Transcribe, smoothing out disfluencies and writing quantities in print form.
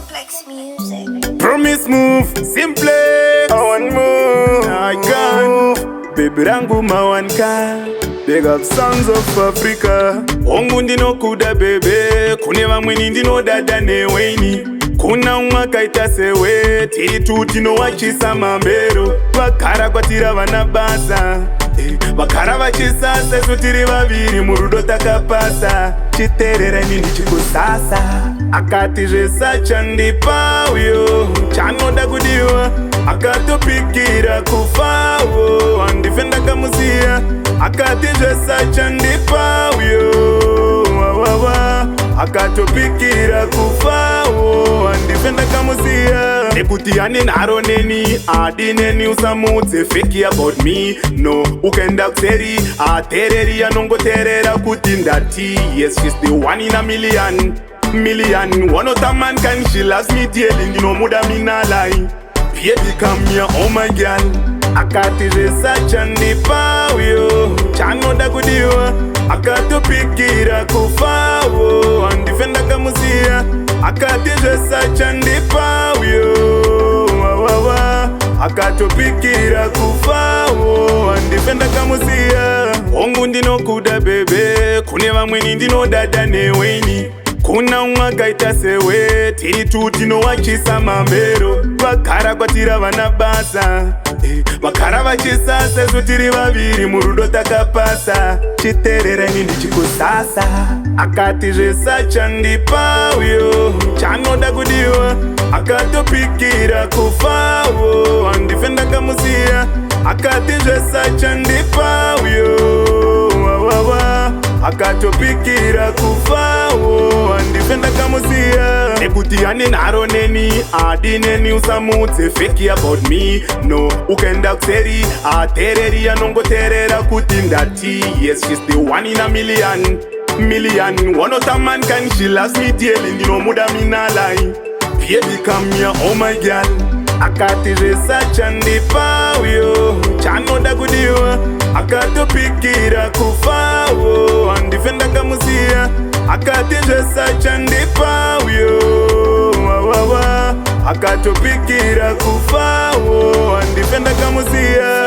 Cymplex music. Promise move, Cymplex. I want move, I can. Baby rangu mawanka. Big up songs of Africa. Ongu ndino kuda bebe. Kune vamweni ndino dada neweni. Kuna umwaka itasewe. Tiri tutino wachisa mambero. Vakara kwatira vana basa. Vakara vachisasa sutiri vaviri murudo takapasa. Chiterera nini chikusasa. Akati zvesa chandipa uyo chanoda kudiwa. Akatopikira kufawo andifenda kamusiya. Akati zvesa chandipa uyo wawawa. Akatopikira kufawo andifenda kamusiya. Nekuti ane naro neni adineni usamudze fake about me. No ukenda kuseri atereri anongoterera kuti ndati. Yes, she's the one in a million. One of the man can she loves me dearly. Ndino muda mina lie. Baby come here, oh my girl. Akati resa chandipa uyo chanoda kudiwa. Akatopikira kufawo andifenda kamusiya. Akati resa chandipa uyo wawawa. Akatopikira kufawo andifenda kamusiya. Ongu ndino kuda bebe. Kune vamweni ndino dada neweni. Kuna umwaka itasewe. Tiri tutino wachisa mambero. Vakara kwatira vana basa. Vakara vachisasa sutiri vaviri murudo takapasa. Chiterera nini chikusasa. Akati zvesa chandipa uyo chanoda kudiwa. Akatopikira kufawo andifenda kamusiya. Akati zvesa chandipa uyo wawawa. Akatopikira kufawo andifenda kamusiya. Nekuti ane naro neni adineni usamudze fake about me. No ukenda kuseri atereri anongoterera kuti ndati. Yes, she's the one in a million. One of the man can she loves me dearly. Ndino muda mina lie. Baby come here, oh my girl. Akati resa chandipa uyo chanoda kudiwa. Akatopikira kufawo andifenda kamusiya. Akati resa chandipa uyo wawawa. Akatopikira kufawo andifenda kamusiya.